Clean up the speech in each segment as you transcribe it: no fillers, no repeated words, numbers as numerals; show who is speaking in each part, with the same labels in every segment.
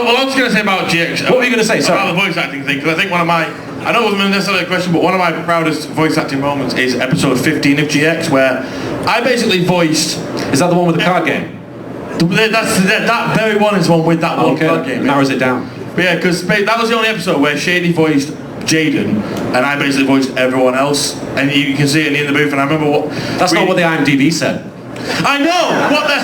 Speaker 1: Well, I was going to say about GX.
Speaker 2: What were you going to say? Sorry.
Speaker 1: About the voice acting thing, because I think one of my, I know it wasn't necessarily a question, but one of my proudest voice acting moments is episode 15 of GX, where I basically voiced...
Speaker 2: Is that the one with the card game?
Speaker 1: That very one is the one with that one card game.
Speaker 2: Narrows it down.
Speaker 1: Yeah, because that was the only episode where Shady voiced Jaden, and I basically voiced everyone else, and you can see it in the booth, and I remember what...
Speaker 2: That's not what the IMDb said.
Speaker 1: I know! What the...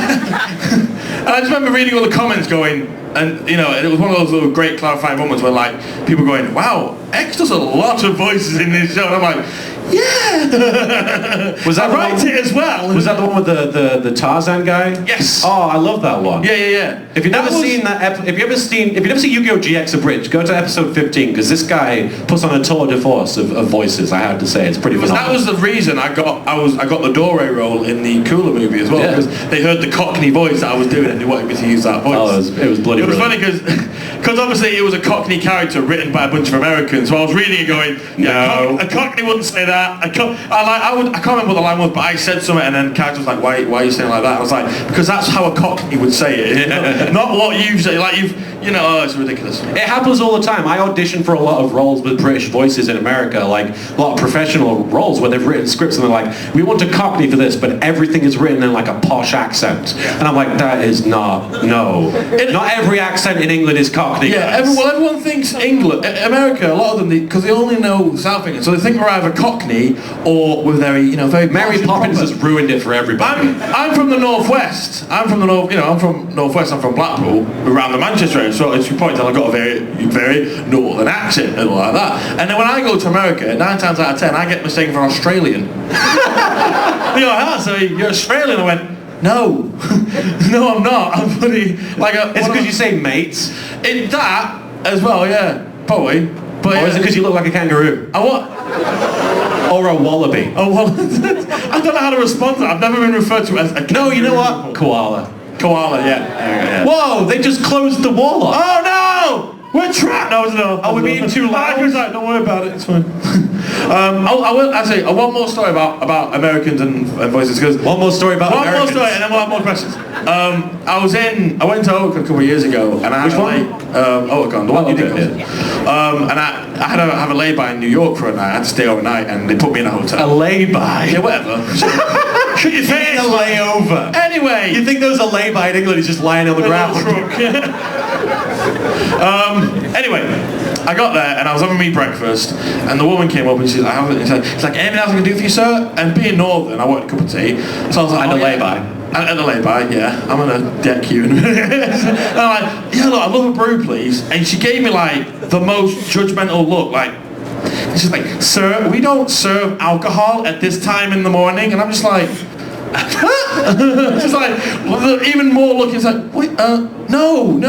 Speaker 1: And I just remember reading all the comments going, and you know, it was one of those little great clarifying moments where like, people going, wow, X does a lot of voices in this show, and I'm like, yeah!
Speaker 2: Was that
Speaker 1: I write it as well!
Speaker 2: Was that the one with the Tarzan guy?
Speaker 1: Yes!
Speaker 2: Oh, I love that one.
Speaker 1: Yeah.
Speaker 2: If you've never seen that, if you ever seen Yu-Gi-Oh! GX Abridged, go to episode 15, because this guy puts on a tour de force of voices, I have to say. It's pretty phenomenal.
Speaker 1: That was the reason I got the Dore role in the Cooler movie as well, because they heard the Cockney voice that I was doing and they wanted me to use that voice.
Speaker 2: Oh, it was bloody brilliant.
Speaker 1: It was funny because obviously it was a Cockney character written by a bunch of Americans, so I was reading it going,
Speaker 2: no.
Speaker 1: A Cockney wouldn't say that. I can't remember what the line was, but I said something and then character was like, why are you saying it like that? I was like, because that's how a Cockney would say it. Not what you say, like it's ridiculous.
Speaker 2: It happens all the time. I audition for a lot of roles with British voices in America, like a lot of professional roles where they've written scripts and they're like, we want a Cockney for this, but everything is written in like a posh accent. And I'm like, that is not every accent in England is Cockney.
Speaker 1: Yeah, everyone thinks America, a lot of them, because they only know South England, so they think we're either Cockney or we're very
Speaker 2: Mary Poppins has ruined it for everybody.
Speaker 1: I'm from the northwest. I'm from northwest. I'm from Blackpool, around the Manchester area. So as you point out, I've got a very, very northern accent and all like that. And then when I go to America, 9 times out of 10, I get mistaken for Australian. They're like, so you're Australian? I went, no, no, I'm not. I'm funny.
Speaker 2: It's because you say mates.
Speaker 1: That as well, yeah, probably. But
Speaker 2: or is it because you look like a kangaroo? Or a wallaby?
Speaker 1: I don't know how to respond to that. I've never been referred to as a kangaroo.
Speaker 2: No, you know what? Koala.
Speaker 1: Koala, yeah.
Speaker 2: Whoa, they just closed the wall off.
Speaker 1: Oh no! We're trapped! No.
Speaker 2: Are we being too loud?
Speaker 1: Don't worry about it, it's fine. I will actually, one more story about Americans and voices, because...
Speaker 2: One more story about Americans?
Speaker 1: One more story, and then we'll have more questions. I went to Oakland a couple of years ago, and I had Oakland, the one you did. And I had to have a lay-by in New York for a night. I had to stay overnight, and they put me in a hotel.
Speaker 2: A lay-by?
Speaker 1: Yeah, whatever. Shut your face!
Speaker 2: A layover.
Speaker 1: Anyway!
Speaker 2: You think there was a lay-by in England, he's just lying on the ground?
Speaker 1: Anyway, I got there and I was having me breakfast, and the woman came up and she's like, anything else I can do for you, sir? And being northern, I wanted a cup of tea. So I was like,
Speaker 2: and a lay-by.
Speaker 1: And a lay-by, yeah. I'm gonna deck you. And I'm like, yeah, look, I love a brew, please. And she gave me like the most judgmental look, like, she's like, sir, we don't serve alcohol at this time in the morning. And I'm just like, she's like, even more looking, it's like, wait, no,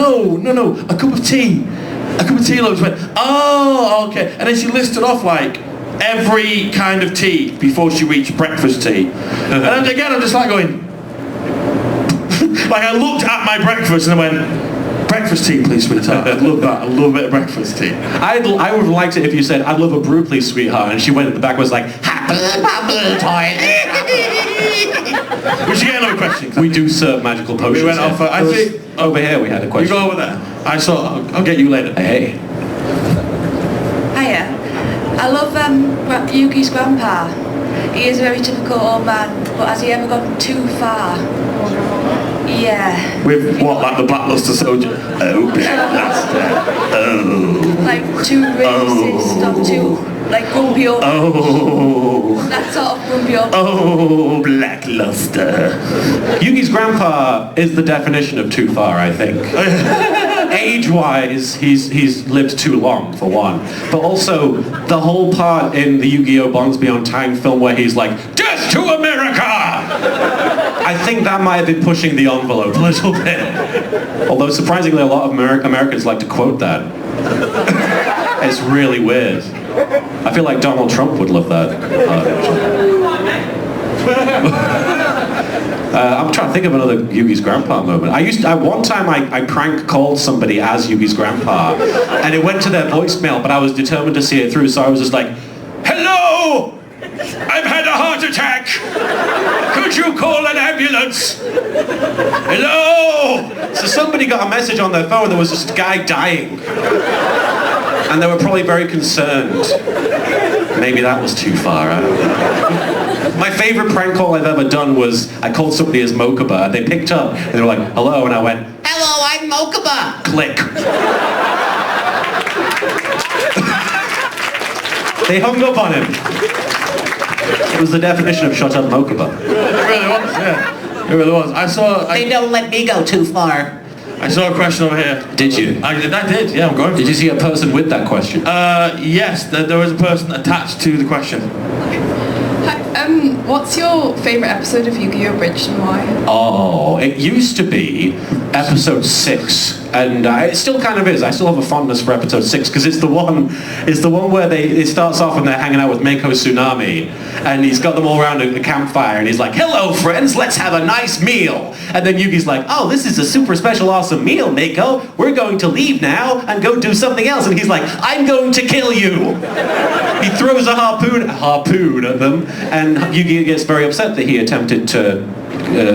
Speaker 1: a cup of tea. A cup of tea, looks went, oh, okay. And then she listed off like every kind of tea before she reached breakfast tea. And then again, I'm just like going, like I looked at my breakfast and I went, breakfast tea, please, sweetheart. I love that. I love a bit of breakfast tea.
Speaker 2: I would have liked it if you said, I'd love a brew, please, sweetheart. And she went at the back and was like,
Speaker 1: we should get another question.
Speaker 2: We do serve magical potions.
Speaker 1: We went off. I think
Speaker 2: over here we had a question.
Speaker 1: You go over there. I'll get you later.
Speaker 2: Hey.
Speaker 3: Hiya. I love Yuki's grandpa. He is a very typical old man, but has he ever gone too far? Yeah.
Speaker 1: With what, like the Blackluster soldier? Oh, Blackluster. Oh.
Speaker 3: Like too racist or too, like grumpy old.
Speaker 1: Oh.
Speaker 3: That sort of grumpy old.
Speaker 1: Oh, Blackluster.
Speaker 2: Yuki's grandpa is the definition of too far, I think. Age-wise, he's lived too long, for one. But also, the whole part in the Yu-Gi-Oh! Bonds Beyond Time film where he's like, death to America! I think that might have been pushing the envelope a little bit. Although, surprisingly, a lot of Americans like to quote that. It's really weird. I feel like Donald Trump would love that. I'm trying to think of another Yugi's grandpa moment. One time I prank called somebody as Yugi's grandpa, and it went to their voicemail, but I was determined to see it through, so I was just like, hello! I've had a heart attack! Could you call an ambulance? Hello? So somebody got a message on their phone. There was this guy dying. And they were probably very concerned. Maybe that was too far. I don't know. My favourite prank call I've ever done was I called somebody as Mokuba. And they picked up and they were like, hello. And I went, hello, I'm Mokuba. Click. They hung up on him. It was the definition of shut up Mokuba.
Speaker 1: It really was, yeah. It really was.
Speaker 4: They don't let me go too far.
Speaker 1: I saw a question over here.
Speaker 2: Did you?
Speaker 1: I did, yeah, I'm going for
Speaker 2: Did
Speaker 1: it.
Speaker 2: you see a person with that question?
Speaker 1: Yes, there was a person attached to the question.
Speaker 5: What's your favourite episode of Yu-Gi-Oh! Unabridged and why?
Speaker 2: Oh, it used to be episode 6, and it still kind of is. I still have a fondness for episode 6 because it's the one where it starts off and they're hanging out with Mako Tsunami, and he's got them all around a campfire, and he's like, "Hello, friends, let's have a nice meal." And then Yugi's like, "Oh, this is a super special, awesome meal, Mako. We're going to leave now and go do something else." And he's like, "I'm going to kill you." He throws a harpoon at them, and Yugi gets very upset that he attempted to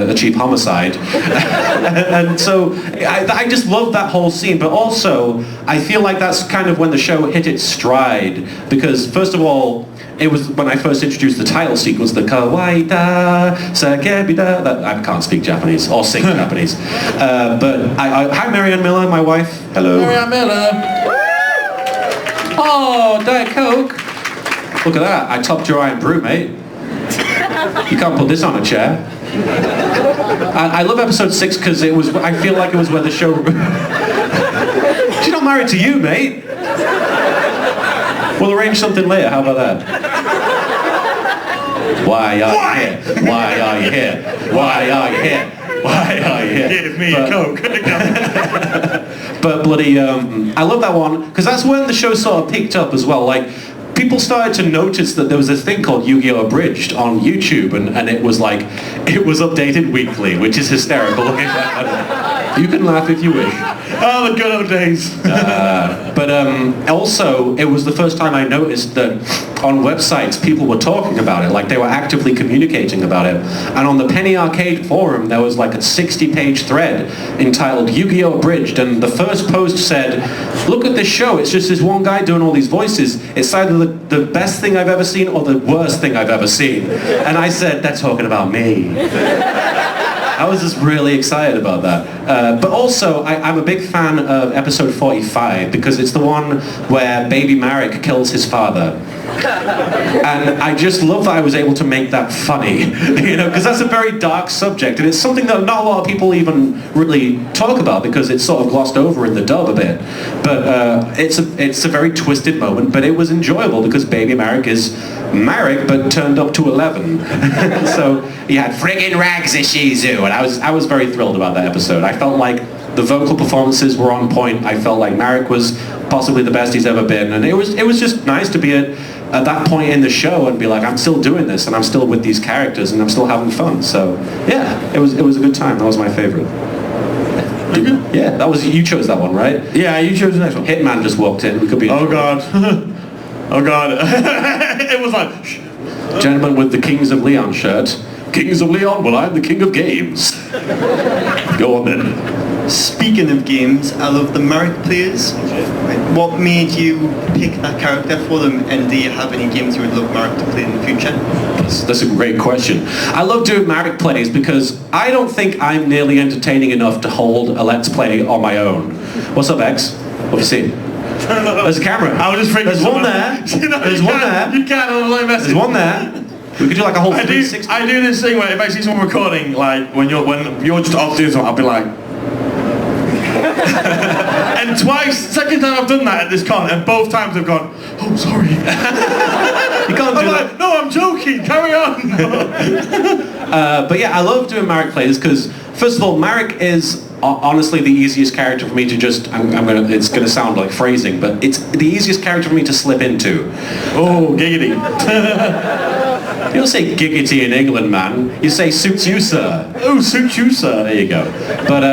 Speaker 2: achieve homicide. And so I just love that whole scene, but also I feel like that's kind of when the show hit its stride, because first of all, it was when I first introduced the title sequence, the kawaii-da, sakebida, that I can't speak Japanese, or sing Japanese. But hi Marianne Miller, my wife, hello.
Speaker 1: Marianne Miller.
Speaker 2: Oh, Diet Coke. Look at that, I topped your Iron Brew, mate. You can't put this on a chair. I love episode 6 because I feel like it was where the show... She's not married to you, mate. We'll arrange something later, how about that? Why are you here? Why are you here? Why are you here? Why are you here?
Speaker 1: Give me a Coke.
Speaker 2: But bloody, I love that one because that's when the show sort of picked up as well. Like, people started to notice that there was a thing called Yu-Gi-Oh! Abridged on YouTube, and it was like, it was updated weekly, which is hysterical. You can laugh if you wish.
Speaker 1: Oh, the good old days.
Speaker 2: But also, it was the first time I noticed that on websites people were talking about it, like they were actively communicating about it. And on the Penny Arcade forum, there was like a 60-page thread entitled Yu-Gi-Oh! Abridged, and the first post said, "Look at this show, it's just this one guy doing all these voices. It's either the best thing I've ever seen or the worst thing I've ever seen." And I said, "They're talking about me." I was just really excited about that. But also, I'm a big fan of episode 45 because it's the one where baby Marek kills his father. And I just love that I was able to make that funny, because that's a very dark subject, and it's something that not a lot of people even really talk about because it's sort of glossed over in the dub a bit. But it's a very twisted moment, but it was enjoyable because baby Marek is Marek but turned up to 11. So he had friggin' rags as Shizu, and I was very thrilled about that episode. I felt like the vocal performances were on point. I felt like Marek was possibly the best he's ever been, and it was just nice to be at that point in the show and be like, I'm still doing this and I'm still with these characters and I'm still having fun. So yeah, it was a good time. That was my favorite. Yeah, you chose that one, right?
Speaker 1: Yeah, you chose the next one.
Speaker 2: Hitman just walked in. We could be.
Speaker 1: Oh god. Oh god. It was like, shh.
Speaker 2: Gentleman with the Kings of Leon shirt. Kings of Leon, well, I'm the king of games. Go on then.
Speaker 6: Speaking of games, I love the Marek players. What made you pick that character for them, and do you have any games you would love Marek to play in the future?
Speaker 2: That's a great question. I love doing Marek plays because I don't think I'm nearly entertaining enough to hold a Let's Play on my own. What's up, X? What have you seen? There's a camera.
Speaker 1: I was just thinking
Speaker 2: There's one there. There's one there.
Speaker 1: You can't online message.
Speaker 2: There's one there. We could do like a whole 360.
Speaker 1: I do this thing where if I see someone recording, like when you're just off doing something, I'll be like. And second time I've done that at this con, and both times I've gone, oh sorry. You can't do that. Like, no, I'm joking. Carry on.
Speaker 2: But yeah, I love doing Marek plays because first of all, Marek is honestly the easiest character for me to just. It's gonna sound like phrasing, but it's the easiest character for me to slip into.
Speaker 1: Oh, giggity.
Speaker 2: You don't say giggity in England, man. You say suits you, sir.
Speaker 1: Oh, suits you, sir.
Speaker 2: There you go. But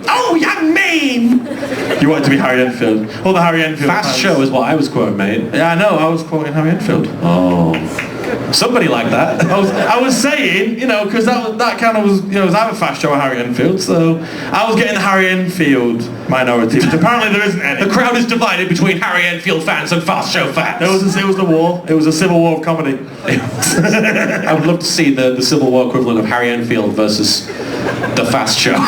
Speaker 2: oh, young man!
Speaker 1: You want to be Harry Enfield. Oh, the Harry Enfield.
Speaker 2: Fast show is what I was quoting, mate.
Speaker 1: Yeah, I know. I was quoting Harry Enfield.
Speaker 2: Oh. Somebody like that.
Speaker 1: I was saying, you know, because that kind of was, you know, it was either Fast Show or Harry Enfield, so I was getting the Harry Enfield minority, which apparently there isn't any.
Speaker 2: The crowd is divided between Harry Enfield fans and Fast Show fans.
Speaker 1: It was the war. It was a civil war of comedy.
Speaker 2: I would love to see the Civil War equivalent of Harry Enfield versus the Fast Show.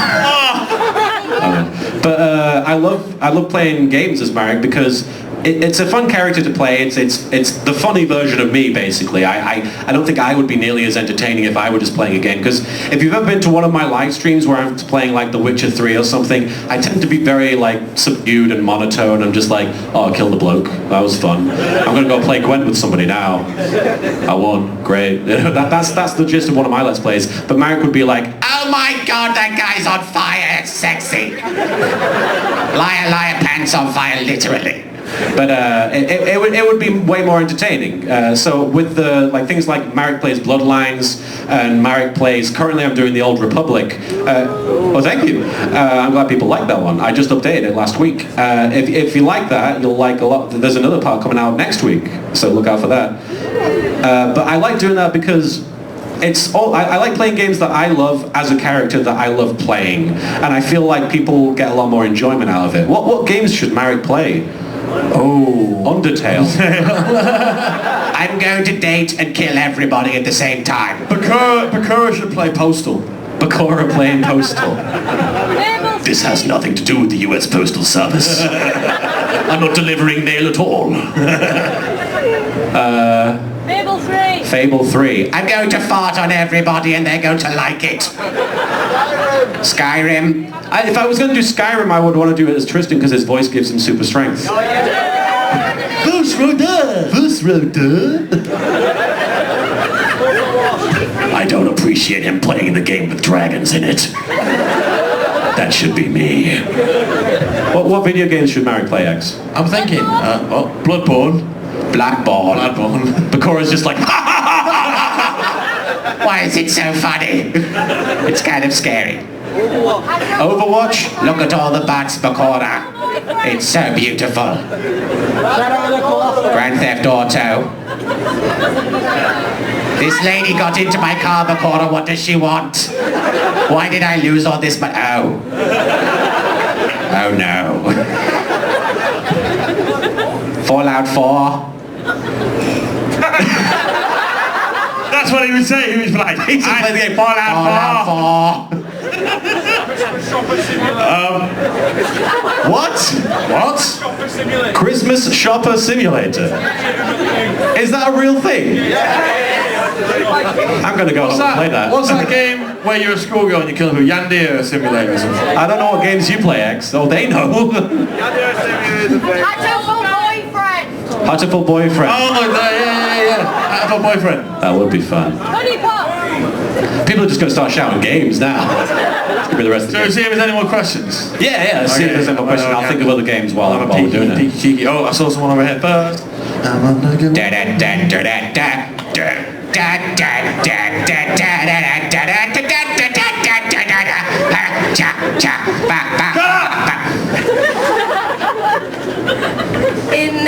Speaker 2: But I love playing games as Marek because it's a fun character to play. It's the funny version of me, basically. I don't think I would be nearly as entertaining if I were just playing a game, because if you've ever been to one of my live streams where I'm playing like The Witcher 3 or something, I tend to be very like subdued and monotone. I'm just like, oh, I killed a bloke. That was fun. I'm gonna go play Gwent with somebody now. I won. Great. That's the gist of one of my Let's Plays. But Marek would be like,
Speaker 4: Oh my god, that guy's on fire. It's sexy. Liar, pants on fire, literally.
Speaker 2: but it would be way more entertaining. So with the things like Marek plays Bloodlines and Marek plays, currently I'm doing the Old Republic. Oh, thank you. I'm glad people like that one. I just updated it last week. If you like that, you'll like a lot. There's another part coming out next week, so look out for that. But I like doing that because I like playing games that I love as a character that I love playing, and I feel like people get a lot more enjoyment out of it. What games should Marek play? Oh, Undertale.
Speaker 4: I'm going to date and kill everybody at the same time.
Speaker 1: Bakura should play Postal.
Speaker 2: Bakura playing Postal.
Speaker 4: This has nothing to do with the US Postal Service. I'm not delivering mail at all. Fable 3. I'm going to fart on everybody and they're going to like it. Skyrim.
Speaker 2: If I was going to do Skyrim, I would want to do it as Tristan because his voice gives him super strength.
Speaker 4: I don't appreciate him playing the game with dragons in it. That should be me.
Speaker 2: What video games should Marek play, X?
Speaker 1: I'm thinking, Bloodborne.
Speaker 4: Bloodborne.
Speaker 2: Bakura's just like,
Speaker 4: Why is it so funny? It's kind of scary.
Speaker 2: Overwatch?
Speaker 4: Look at all the bats, Bakura. It's so beautiful. Grand Theft Auto. This lady got into my car, Bakura. What does she want? Why did I lose all this money? Oh. Oh no. Fallout 4.
Speaker 1: That's what he would say. He was like,
Speaker 4: He just played the game Fallout 4.
Speaker 2: What? Christmas Shopper Simulator. Is that a real thing? I'm gonna go home and play that.
Speaker 1: What's that game where you're a schoolgirl and you kill who? Yandir Simulator or something?
Speaker 2: I don't know what games you play, X. Oh, they know. Hatoful Boyfriend.
Speaker 1: Oh, yeah. Hatoful Boyfriend.
Speaker 2: That would be fun. People are just going to start shouting games now. It's going to be the rest of the game.
Speaker 1: See if there's any more questions.
Speaker 2: Yeah. See if there's any more questions. I'll think of other games while we're doing it.
Speaker 1: Cheeky. Oh, I saw someone over here first.
Speaker 3: In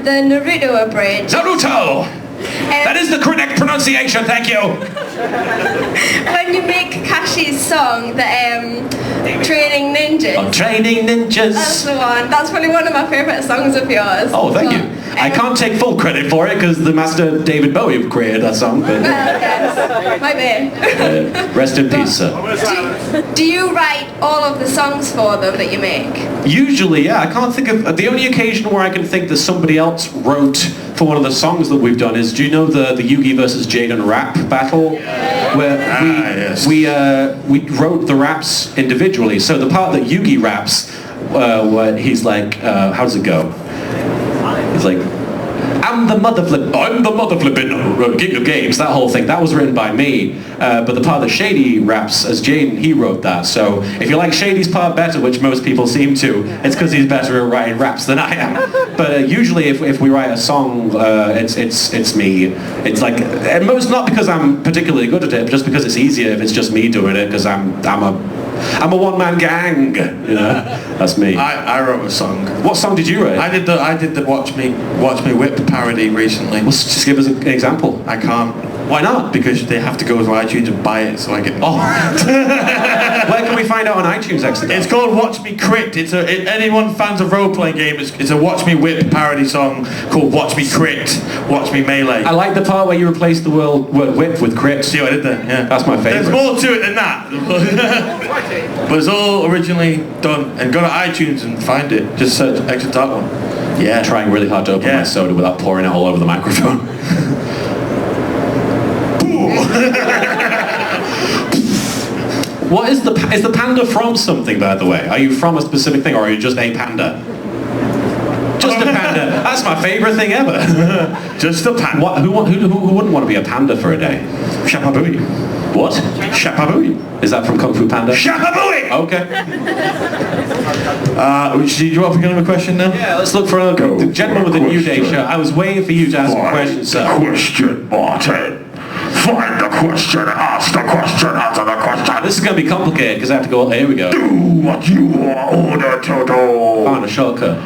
Speaker 3: the Naruto Abridged.
Speaker 2: Naruto! That is the correct pronunciation, thank you!
Speaker 3: When you make Kashi's song, the Training Ninjas.
Speaker 2: Oh, Training Ninjas!
Speaker 3: That's the one. That's probably one of my favourite songs of yours.
Speaker 2: Oh, thank you. I can't take full credit for it because the master David Bowie created that song, but...
Speaker 3: Yes, my bad.
Speaker 2: Rest in peace, sir.
Speaker 3: Do you write all of the songs for them that you make?
Speaker 2: Usually, yeah. I can't think of... The only occasion where I can think that somebody else wrote for one of the songs that we've done is, do you know the Yugi versus Jaden rap battle? Where we wrote the raps individually. So the part that Yugi raps, where he's like, how does it go? He's like, I'm the mother flipping king of games, that whole thing. That was written by me. But the part that Shady raps as Jaden, he wrote that. So if you like Shady's part better, which most people seem to, it's because he's better at writing raps than I am. But usually if we write a song, it's me. It's like, and most not because I'm particularly good at it, but just because it's easier if it's just me doing it, because I'm a I'm a one-man gang. You know, that's me.
Speaker 1: I wrote a song.
Speaker 2: What song did you write?
Speaker 1: I did the Watch Me Whip parody recently.
Speaker 2: Well, just give us an example.
Speaker 1: I can't.
Speaker 2: Why not?
Speaker 1: Because they have to go to iTunes and buy it, so I get.
Speaker 2: Oh. Where can we find out on iTunes, XTheDarkOne?
Speaker 1: It's called Watch Me Crit. Anyone fans of role-playing game, it's a Watch Me Whip parody song called Watch Me Crit, Watch Me Melee.
Speaker 2: I like the part where you replaced the word whip with crit.
Speaker 1: See what I did there? Yeah.
Speaker 2: That's my favourite.
Speaker 1: There's more to it than that. But it's all originally done. And go to iTunes and find it. Just search XTheDarkOne. Yeah.
Speaker 2: I'm trying really hard to open my soda without pouring it all over the microphone. What is the panda from something, by the way? Are you from a specific thing, or are you just a panda? Just a panda. That's my favourite thing ever.
Speaker 1: Just a panda.
Speaker 2: Who wouldn't want to be a panda for a day?
Speaker 1: Shapabui.
Speaker 2: What?
Speaker 1: Shapabui.
Speaker 2: Is that from Kung Fu Panda?
Speaker 1: Shapabui!
Speaker 2: Okay.
Speaker 1: Do you want to begin with a question now?
Speaker 2: Yeah, let's look for the gentleman with the New Day shirt. I was waiting for you to ask a question, sir.
Speaker 7: Question, Martin. Find the question, ask the question, answer the question.
Speaker 2: This is going to be complicated because I have to go. Here we go.
Speaker 7: Do what you are ordered to do.
Speaker 2: Found a shortcut.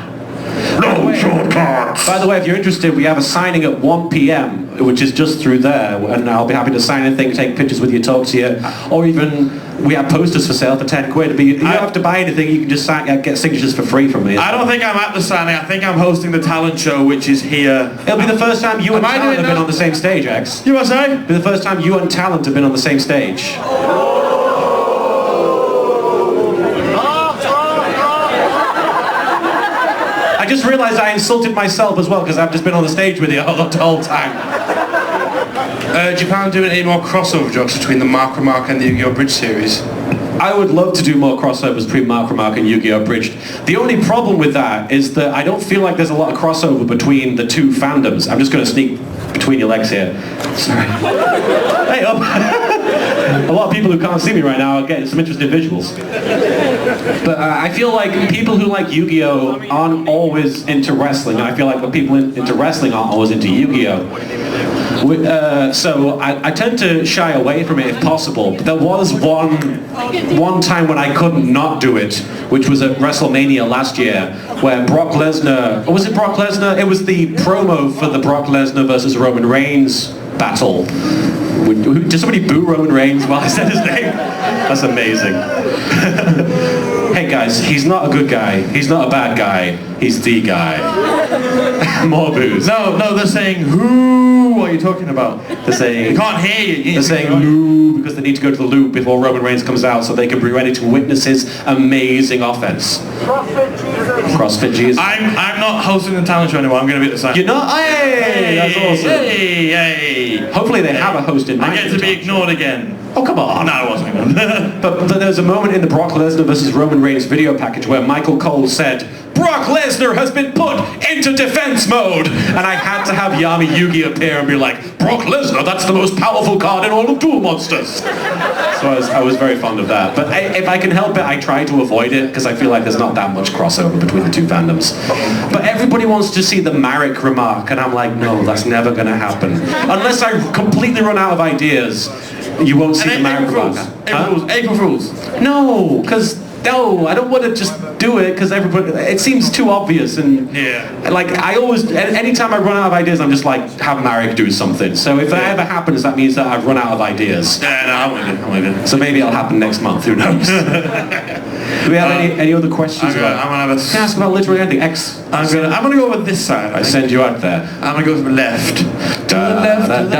Speaker 7: No shortcuts.
Speaker 2: By the way, if you're interested, we have a signing at 1 p.m, which is just through there, and I'll be happy to sign anything, take pictures with you, talk to you, or even we have posters for sale for 10 quid. But you don't have to buy anything, you can just get signatures for free from me.
Speaker 1: I don't think I'm at the signing, I think I'm hosting the talent show, which is here.
Speaker 2: It'll be the first time you and Talent have been on the same stage, X.
Speaker 1: You want to say?
Speaker 2: It'll be the first time you and Talent have been on the same stage. I just realised I insulted myself as well because I've just been on the stage with you the whole time.
Speaker 1: Do you plan on doing any more crossover jokes between the Mark Remark and the Yu-Gi-Oh! Bridge series?
Speaker 2: I would love to do more crossovers between Mark Remark and Yu-Gi-Oh! Bridged. The only problem with that is that I don't feel like there's a lot of crossover between the two fandoms. I'm just going to sneak between your legs here. Sorry. Hey up! A lot of people who can't see me right now are getting some interesting visuals. But I feel like people who like Yu-Gi-Oh! Aren't always into wrestling. I feel like the people into wrestling aren't always into Yu-Gi-Oh! So I tend to shy away from it if possible. But there was one time when I couldn't not do it, which was at WrestleMania last year, where Brock Lesnar, or was it Brock Lesnar? It was the promo for the Brock Lesnar versus Roman Reigns battle. Did somebody boo Roman Reigns while I said his name? That's amazing. Hey guys, he's not a good guy. He's not a bad guy. He's the guy. More boos.
Speaker 1: No, they're saying who? What are you talking about?
Speaker 2: They're saying...
Speaker 1: They can't hear you.
Speaker 2: They're saying loo because they need to go to the loop before Roman Reigns comes out so they can be ready to witness his amazing offense. CrossFit Jesus.
Speaker 1: I'm not hosting the talent show anymore. I'm going to be at the side.
Speaker 2: You're not? Hey! That's awesome.
Speaker 1: Hey!
Speaker 2: Hopefully they have a host in mind.
Speaker 1: I get to be ignored again.
Speaker 2: Oh, come on.
Speaker 1: No, I wasn't.
Speaker 2: But there was a moment in the Brock Lesnar versus Roman Reigns video package where Michael Cole said, Brock Lesnar has been put into defense mode. And I had to have Yami Yugi appear and be like, Brock Lesnar, that's the most powerful card in all of Duel Monsters. So I was very fond of that. But if I can help it, I try to avoid it because I feel like there's not that much crossover between the two fandoms. But everybody wants to see the Marek remark, and I'm like, no, that's never going to happen. Unless I completely run out of ideas, you won't see the Marek remark.
Speaker 1: April Fools.
Speaker 2: No, because I don't want to just do it because everybody. It seems too obvious, and like I always, anytime I run out of ideas, I'm just like, have Marek do something. So if that ever happens, that means that I've run out of ideas.
Speaker 1: Yeah, no, I'm with it.
Speaker 2: So maybe it'll happen next month. Who knows? Do we have any other questions?
Speaker 1: Can I
Speaker 2: ask about literally anything?
Speaker 1: I'm gonna go over this side.
Speaker 2: I send you out there.
Speaker 1: I'm gonna go to the left. To the left. To the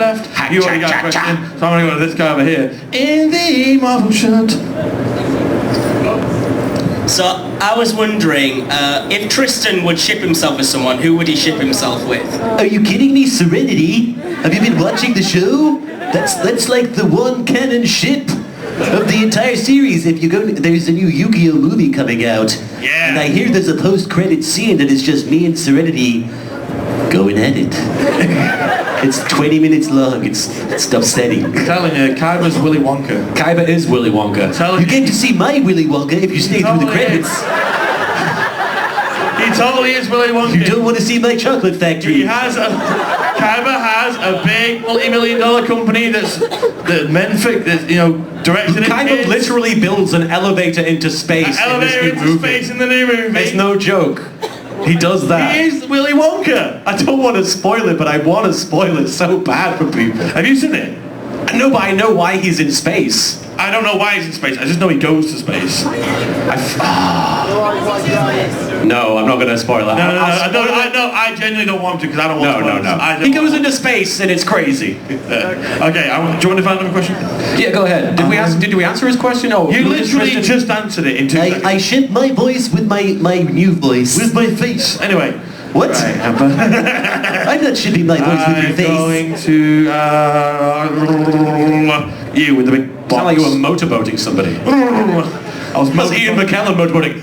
Speaker 1: left. You already got a question, so I'm gonna go to this guy over here in the Marvel shirt.
Speaker 8: So I was wondering if Tristan would ship himself with someone, who would he ship himself with?
Speaker 9: Are you kidding me, Serenity? Have you been watching the show? That's like the one canon ship of the entire series. If you go, there's a new Yu-Gi-Oh movie coming out, and I hear there's a post-credit scene that is just me and Serenity going at it. It's 20 minutes long. It's upsetting.
Speaker 1: I'm telling you, Kaiba's Willy Wonka.
Speaker 2: Kaiba is Willy Wonka.
Speaker 9: You get to see my Willy Wonka if you stay through the credits.
Speaker 1: He totally is Willy Wonka.
Speaker 9: You don't want to see my chocolate factory.
Speaker 1: Kaiba has a big multi-million-dollar company that directed it.
Speaker 2: Kaiba literally builds an elevator into space.
Speaker 1: Space in the new movie.
Speaker 2: It's no joke. He does that.
Speaker 1: He is Willy Wonka.
Speaker 2: I don't want to spoil it, but I want to spoil it so bad for people.
Speaker 1: Have you seen it?
Speaker 2: No, but I know why he's in space.
Speaker 1: I don't know why he's in space. I just know he goes to space.
Speaker 2: No, I'm not going to spoil it.
Speaker 1: No. I genuinely don't want to because I don't want to.
Speaker 2: No. He goes into space and it's crazy.
Speaker 1: Okay, do you want to find another question?
Speaker 2: Yeah, go ahead. Did we answer his question? Oh,
Speaker 1: you literally just answered it in 2 seconds.
Speaker 9: I ship my voice with my new voice.
Speaker 1: With my face. Anyway.
Speaker 9: What?
Speaker 1: Right,
Speaker 9: I'm not shipping my voice with your face.
Speaker 1: I'm going to you with the big box.
Speaker 2: Sound like you were motorboating somebody.
Speaker 1: That's Ian McKellen motorboating.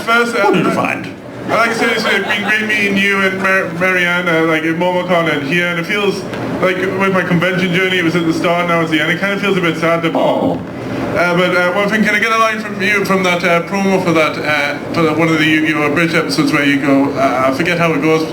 Speaker 10: First,
Speaker 1: Fine.
Speaker 10: I'd like to say it's been great meeting you and Marianne, like at MomoCon and here, and it feels like with my convention journey, it was at the start, now it's the end. It kind of feels a bit sad to but one thing, can I get a line from you from that promo for that one of the Yu-Gi-Oh! Unabridged episodes where you go, I forget how it goes.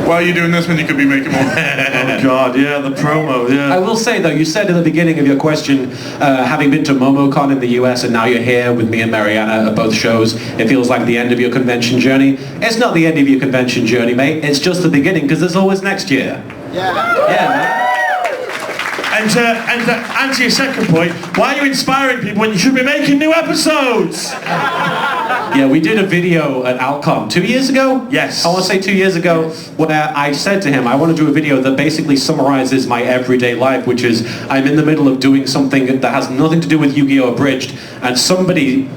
Speaker 10: Why are you doing this when you could be making more?
Speaker 1: Oh God, yeah, the promo, yeah.
Speaker 2: I will say though, you said at the beginning of your question, having been to MomoCon in the US and now you're here with me and Mariana at both shows, it feels like the end of your convention journey. It's not the end of your convention journey, mate. It's just the beginning because there's always next year. Yeah.
Speaker 1: And to answer your second point, why are you inspiring people when you should be making new episodes?
Speaker 2: Yeah, we did a video at Alcon 2 years ago?
Speaker 1: Yes.
Speaker 2: I want to say 2 years ago, where I said to him, I want to do a video that basically summarizes my everyday life, which is I'm in the middle of doing something that has nothing to do with Yu-Gi-Oh! Unabridged, and somebody,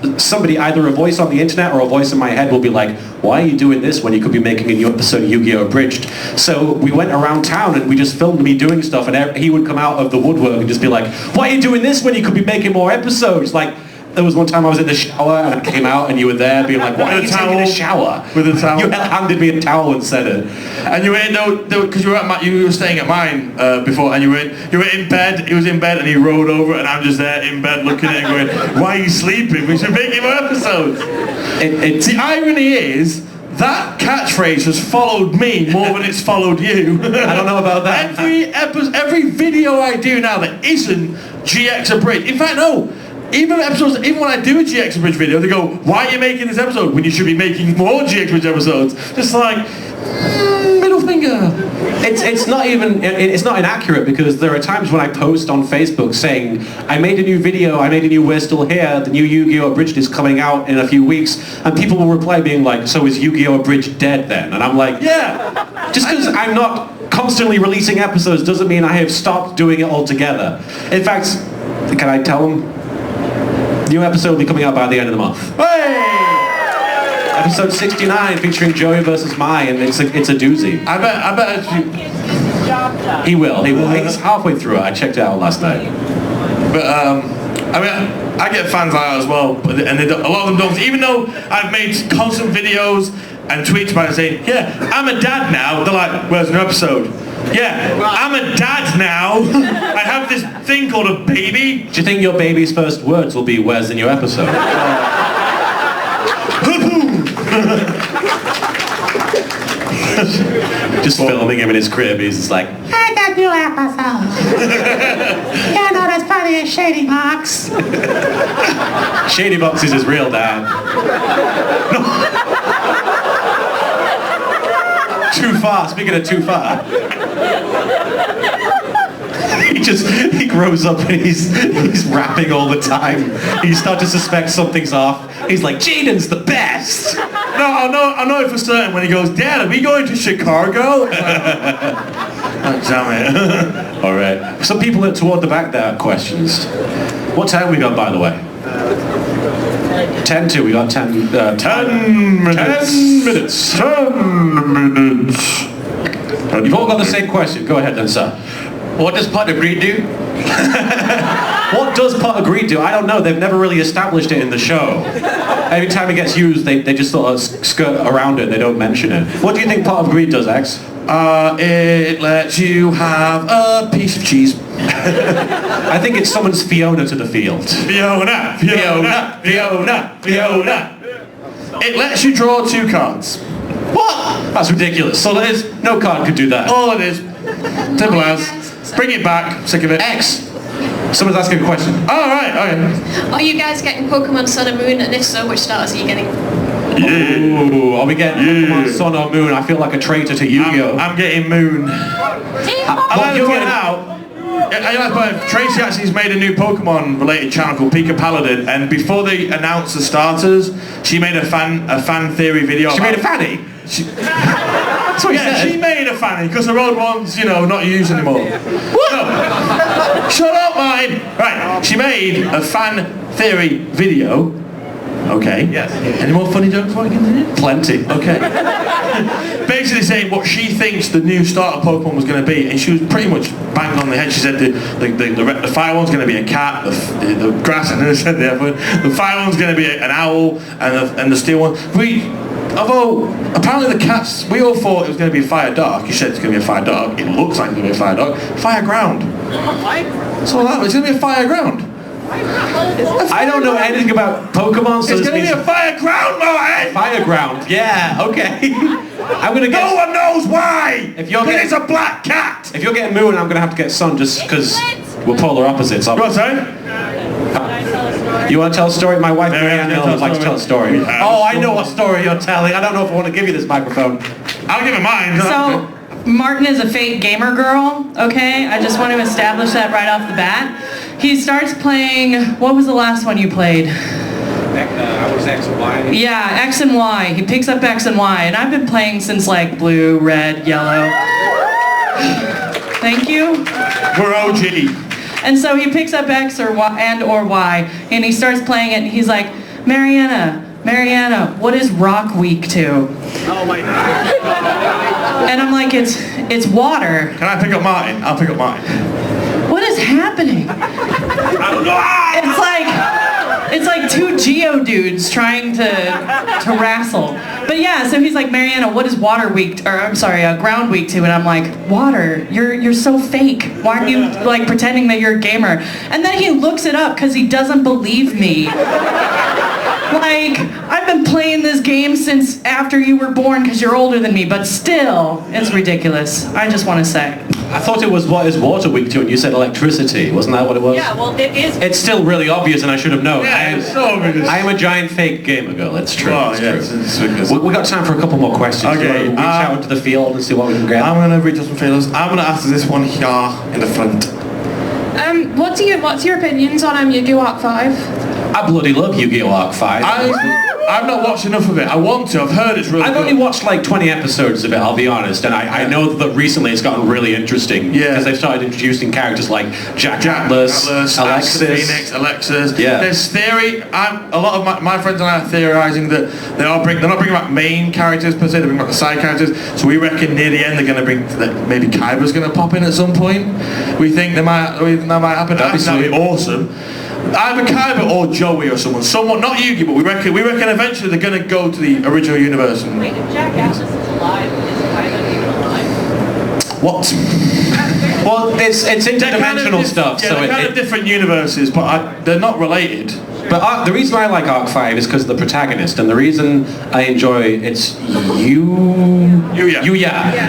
Speaker 2: either a voice on the internet or a voice in my head will be like, why are you doing this when you could be making a new episode of Yu-Gi-Oh! Unabridged? So we went around town and we just filmed me doing stuff, and he would come out of the woodwork and just be like, why are you doing this when you could be making more episodes? Like, there was one time I was in the shower and I came out and you were there being like, why are you taking a shower?
Speaker 1: With a towel.
Speaker 2: You handed me a towel and said it.
Speaker 1: And you were in, because you were staying at mine before, and you were in bed, he was in bed and he rolled over and I'm just there in bed looking at him going, why are you sleeping? We should make more episodes. The irony is, that catchphrase has followed me more than it's followed you.
Speaker 2: I don't know about that.
Speaker 1: Every video I do now that isn't GX Unabridged. In fact, no. Even when I do a GX Unabridged video, they go, why are you making this episode when you should be making more GX Unabridged episodes? Just like, middle finger.
Speaker 2: It's not inaccurate because there are times when I post on Facebook saying, I made a new video, I made a new We're Still Here, the new Yu-Gi-Oh! Unabridged is coming out in a few weeks, and people will reply being like, so is Yu-Gi-Oh! Unabridged dead then? And I'm like, yeah. Just because I'm not constantly releasing episodes doesn't mean I have stopped doing it altogether. In fact, can I tell them? New episode will be coming out by the end of the month.
Speaker 1: Hey!
Speaker 2: Episode 69 featuring Joey versus Mai, and it's a doozy.
Speaker 1: I bet
Speaker 2: he will. He's halfway through it. I checked it out last night.
Speaker 1: But I get fans like that as well, a lot of them don't. Even though I've made constant videos and tweets about it saying, yeah, I'm a dad now. They're like, where's an episode? Yeah, I'm a dad now. I have this thing called a baby.
Speaker 2: Do you think your baby's first words will be, where's the new episode? Just filming him in his crib, he's just like,
Speaker 4: I got new episode. You're not as funny as Shady Box.
Speaker 2: Shady Box is his real dad. Too far, speaking of too far. He grows up and he's rapping all the time. You start to suspect something's off. He's like, Jaden's the best.
Speaker 1: No, I know it for certain when he goes, Dad, are we going to Chicago? Oh, damn it.
Speaker 2: All right. Some people toward the back there have questions. What time we got, by the way? 10 to. We got 10 minutes.
Speaker 1: 10 minutes. 10 minutes.
Speaker 2: You've all got the same question. Go ahead then, sir.
Speaker 4: What does pot agree do?
Speaker 2: What does pot agree do? I don't know. They've never really established it in the show. Every time it gets used, they just sort of skirt around it. They don't mention it. What do you think pot of greed does, X?
Speaker 1: It lets you have a piece of cheese.
Speaker 2: I think it summons Fiona to the field.
Speaker 1: Fiona. It lets you draw 2 cards.
Speaker 2: What? That's ridiculous. So it is. No card could do that.
Speaker 1: All it is. Simple as. Bring it back. Sick of it.
Speaker 2: X. Someone's asking a question.
Speaker 1: Oh, right. Okay.
Speaker 5: Are you guys getting Pokemon Sun and Moon? And if so, which starters are you getting?
Speaker 2: Ooh, are we getting Pokemon Sun or Moon? I feel like a traitor to Yu-Gi-Oh.
Speaker 1: I'm getting Moon. I like to point out. Tracy actually's made a new Pokemon related channel called Pika Paladin, and before they announced the starters, she made a fan theory video.
Speaker 2: She made a fanny? That's what
Speaker 1: she made a fanny because her old one's, not used anymore. What? No. Shut up, mine. Right, she made a fan theory video. Okay. Yes. Any more funny jokes before I continue?
Speaker 2: Plenty.
Speaker 1: Okay. Basically saying what she thinks the new starter Pokemon was going to be, and she was pretty much banged on the head. She said the fire one's going to be a cat, the grass, and then said the fire one's going to be an owl, and the steel one. Although apparently the cats, we all thought it was going to be a fire dark. You said it's going to be a fire dark. It looks like it's going to be a fire dark. Fire ground. So it's going to be a fire ground.
Speaker 2: I don't know anything about Pokemon, so
Speaker 1: it's going to be a fire ground, Martin!
Speaker 2: Fire ground, yeah, okay. I'm going to get...
Speaker 1: No one knows why!
Speaker 2: If you're
Speaker 1: it's a black cat!
Speaker 2: If you're getting Moon, I'm going to have to get Sun just because we're polar opposites.
Speaker 1: Go on, sorry?
Speaker 2: You want to tell a story? My wife, Marianne, would like to tell a story. Oh, I know what story you're telling. I don't know if I want to give you this microphone.
Speaker 1: I'll give it mine.
Speaker 11: So, Martin is a fake gamer girl, okay? I just want to establish that right off the bat. He starts playing, what was the last one you played?
Speaker 2: I was X and Y.
Speaker 11: Yeah, X and Y. He picks up X and Y, and I've been playing since like blue, red, yellow. Thank you.
Speaker 1: We're OG.
Speaker 11: And so he picks up X or Y, or Y, and he starts playing it, and he's like, Mariana, what is Rock Week to?
Speaker 2: Oh my God.
Speaker 11: And I'm like, it's water.
Speaker 1: Can I pick up Martin? I'll pick up Martin.
Speaker 11: What is happening?
Speaker 1: I don't know.
Speaker 11: It's like 2 Geo-dudes trying to wrestle. But yeah, so he's like, Mariana, what is Ground Week to? And I'm like, water, you're so fake. Why aren't you like pretending that you're a gamer? And then he looks it up because he doesn't believe me. Like, I've been playing this game since after you were born because you're older than me, but still, it's ridiculous. I just want to say.
Speaker 2: I thought it was what is Water Week to, and you said electricity. Wasn't that what it was?
Speaker 11: Yeah, well, it is.
Speaker 2: It's still really obvious, and I should have known.
Speaker 1: Yeah, it's so obvious.
Speaker 2: I am a giant fake gamer girl. It's true.
Speaker 1: Oh,
Speaker 2: it's
Speaker 1: yeah,
Speaker 2: true. We got time for a couple more questions.
Speaker 1: Okay.
Speaker 2: Reach out into the field and see what we can grab.
Speaker 1: I'm going to read some feelers. I'm going to ask this one here in the front.
Speaker 5: What's your opinions on Yu-Gi-Oh! Arc 5?
Speaker 2: I bloody love Yu-Gi-Oh! Arc 5.
Speaker 1: I've not watched enough of it. I want to. I've heard it's really good.
Speaker 2: I've only watched like 20 episodes of it, I'll be honest, and I know that recently it's gotten really interesting because they've started introducing characters like Jack Atlas, Alexis.
Speaker 1: Phoenix, Alexis.
Speaker 2: Yeah.
Speaker 1: There's theory. A lot of my friends and I are theorising that they're not bringing back main characters per se, they're bringing back the side characters. So we reckon near the end they're going to bring, maybe Kaiba's going to pop in at some point. We think that might happen. That'd be awesome. Either Kaiba or Joey or someone, not Yugi, but we reckon eventually they're going to go to the original universe. And
Speaker 11: Wait, if Jack Atlas is alive, is Kaiba even alive?
Speaker 1: What?
Speaker 2: Well, it's interdimensional stuff.
Speaker 1: Yeah,
Speaker 2: so
Speaker 1: they're kind of different universes, but they're not related.
Speaker 2: But the reason I like Arc 5 is because of the protagonist, and the reason I enjoy it's Yuya.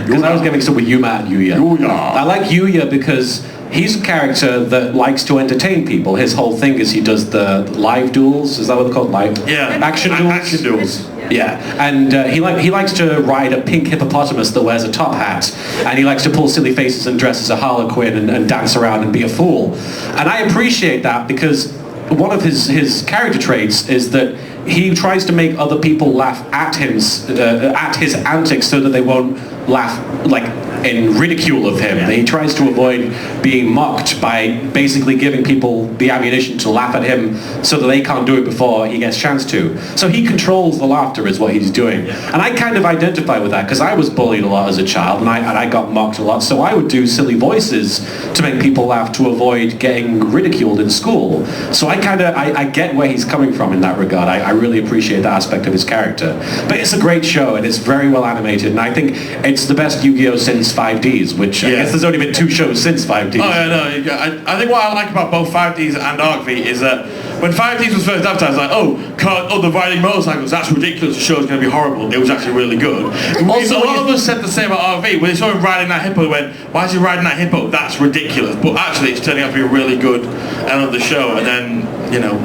Speaker 2: Because I was getting mixed up with Yuma and Yuya. I like Yuya because he's a character that likes to entertain people. His whole thing is he does the live duels. Is that what they're called? Action duels.
Speaker 1: Action duels.
Speaker 2: Yeah, and he likes to ride a pink hippopotamus that wears a top hat, and he likes to pull silly faces and dress as a harlequin and dance around and be a fool. And I appreciate that because one of his character traits is that he tries to make other people laugh at his antics so that they won't laugh in ridicule of him. He tries to avoid being mocked by basically giving people the ammunition to laugh at him so that they can't do it before he gets a chance to. So he controls the laughter is what he's doing. And I kind of identify with that because I was bullied a lot as a child and I got mocked a lot. So I would do silly voices to make people laugh to avoid getting ridiculed in school. So I get where he's coming from in that regard. I really appreciate that aspect of his character. But it's a great show and it's very well animated and I think it's the best Yu-Gi-Oh! Since versus 5Ds, which I guess there's only been 2 shows since 5Ds.
Speaker 1: Oh yeah, no. I think what I like about both 5Ds and ArcV is that when 5Ds was first advertised, like, the riding motorcycles, that's ridiculous. The show's going to be horrible. It was actually really good. Also, a lot of us said the same about RV. When they saw him riding that hippo, they went, "Why is he riding that hippo? That's ridiculous." But actually, it's turning out to be a really good element of the show. And then,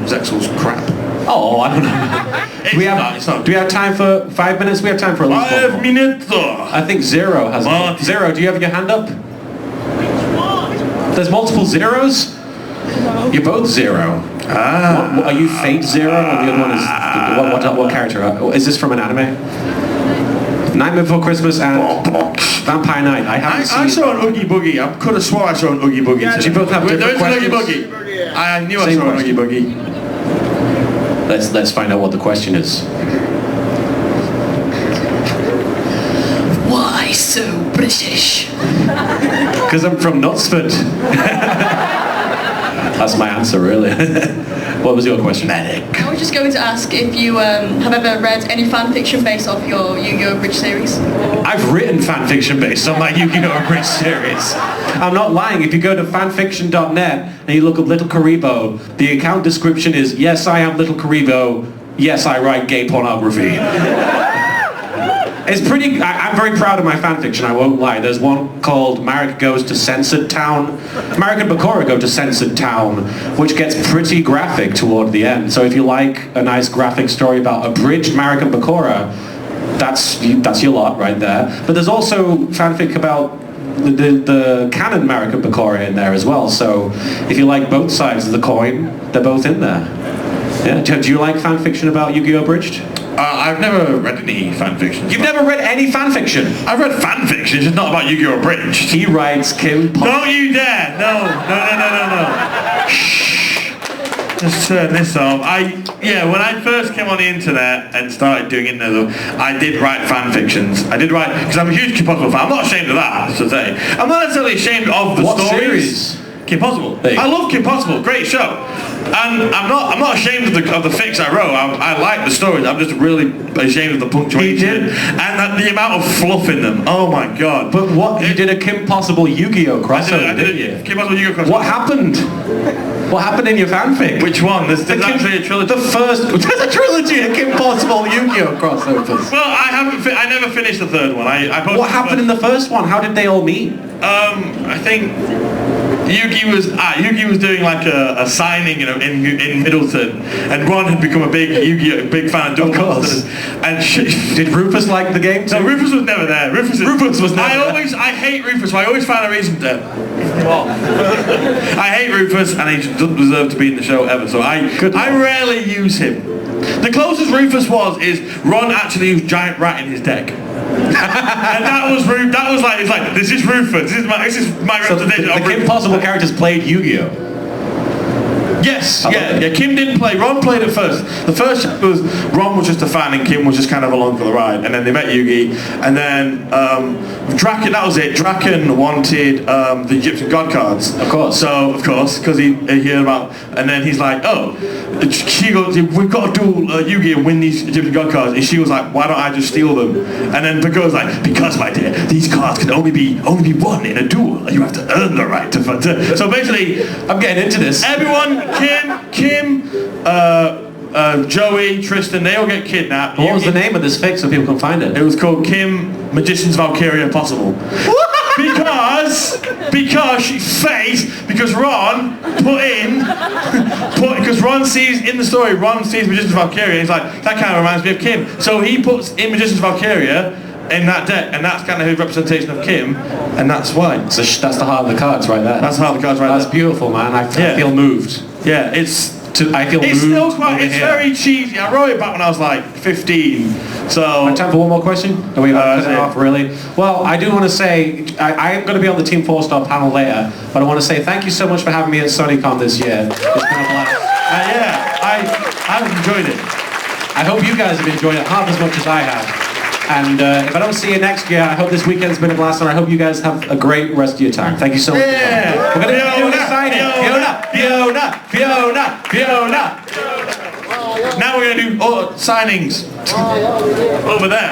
Speaker 1: Zexel's crap.
Speaker 2: Oh, I don't know. Do we have time for 5 minutes? We have time for a little
Speaker 1: 5 minutes.
Speaker 2: I think Zero has. Zero, do you have your hand up? There's multiple zeros? You're both Zero. What, are you Fate Zero? And the other one is what character? Is this from an anime? Nightmare Before Christmas and Vampire Night.
Speaker 1: I saw an Oogie Boogie. I could have sworn I saw an Oogie Boogie.
Speaker 2: Yeah, you both have different questions.
Speaker 1: There is an Oogie Boogie. I knew I saw an Oogie Boogie.
Speaker 2: Let's find out what the question is.
Speaker 3: Why so British?
Speaker 2: Because I'm from Knutsford. That's my answer, really. What was your question?
Speaker 12: Medic. I was just going to ask if you have ever read any fan fiction based off your Yu-Gi-Oh! Unabridged series.
Speaker 2: I've written fan fiction based on my Yu-Gi-Oh! Unabridged series. I'm not lying. If you go to fanfiction.net and you look up Little Kuriboh, the account description is, "Yes, I am Little Kuriboh. Yes, I write gay pornography." It's pretty. I'm very proud of my fanfiction, I won't lie. There's one called Marek Goes to Censored Town. Marek and Bakura go to Censored Town, which gets pretty graphic toward the end. So if you like a nice graphic story about abridged Marek and Bakura, that's your lot right there. But there's also fanfic about the canon Marek and Bakura in there as well. So if you like both sides of the coin, they're both in there. Yeah. Do you like fanfiction about Yu-Gi-Oh! Abridged?
Speaker 1: I've never read any fanfiction.
Speaker 2: You've never read any fanfiction?
Speaker 1: I've read fanfiction, it's just not about Yu-Gi-Oh! Abridged.
Speaker 2: He writes Kim Pop.
Speaker 1: Don't you dare! No. Shh. Just turn this off. When I first came on the internet and started doing it, I did write fanfictions. I did write, because I'm a huge Kim Possible fan. I'm not ashamed of that, to say. I'm not necessarily ashamed of the stories.
Speaker 2: Series?
Speaker 1: Kim Possible. I love Kim Possible. Great show. And I'm not ashamed of the fics I wrote. I like the stories. I'm just really ashamed of the punctuation and the amount of fluff in them. Oh my god!
Speaker 2: But you did a Kim Possible Yu-Gi-Oh! Crossover, didn't you?
Speaker 1: Kim Possible Yu-Gi-Oh! Crossover.
Speaker 2: What happened? What happened in your fanfic?
Speaker 1: Which one? There's actually a trilogy.
Speaker 2: There's a trilogy of Kim Possible Yu-Gi-Oh! Crossovers.
Speaker 1: Well, I never finished the third one.
Speaker 2: What happened in the first one? How did they all meet?
Speaker 1: I think Yugi was doing like a signing, in Middleton, and Ron had become a big fan of Duel Monsters. And
Speaker 2: did Rufus like the game too?
Speaker 1: No, Rufus was never there. Rufus was never there. I hate Rufus, so I always find a reason to. I hate Rufus, and he doesn't deserve to be in the show ever. So I rarely use him. The closest Rufus is Ron actually used Giant Rat in his deck. And that was like, it's like, this is Rufus, this is my representation of
Speaker 2: the Kim Possible characters played Yu-Gi-Oh!
Speaker 1: Yes, yeah, Kim didn't play, Ron played it first. The first chapter was, Ron was just a fan and Kim was just kind of along for the ride. And then they met Yugi, and then Draken, that was it. Draken wanted the Egyptian god cards.
Speaker 2: Of course.
Speaker 1: So, of course, because he heard about, and then he's like, she goes, we've got to duel Yugi and win these Egyptian god cards. And she was like, why don't I just steal them? And then Bakura's like, because my dear, these cards can only be won in a duel. You have to earn the right to. So basically,
Speaker 2: I'm getting into this.
Speaker 1: Everyone, Kim, Joey, Tristan, they all get kidnapped.
Speaker 2: What was the name of this fic so people can find it?
Speaker 1: It was called Kim Magician's Valkyria Possible. because she's fake, because Ron because Ron sees in the story, Ron sees Magician's Valkyria and he's like, that kind of reminds me of Kim. So he puts in Magician's Valkyria in that deck, and that's kind of his representation of Kim, and that's why.
Speaker 2: So that's the heart of the cards right there.
Speaker 1: That's the heart of the cards right there.
Speaker 2: That's beautiful, man. I feel moved.
Speaker 1: Yeah, I feel moved.
Speaker 2: Still
Speaker 1: it's very cheesy. I wrote it back when I was like 15. So
Speaker 2: time for one more question? Are we off really? Well, I do want to say I am going to be on the Team 4-Star panel later, but I want to say thank you so much for having me at Sunnycon this year. It's been a blast.
Speaker 1: I've enjoyed it.
Speaker 2: I hope you guys have enjoyed it half as much as I have. And if I don't see you next year, I hope this weekend's been a blast, and I hope you guys have a great rest of your time. Thank you so much.
Speaker 1: Yeah.
Speaker 2: We're going to do a signing. Fiona.
Speaker 1: Now we're going to do signings over there.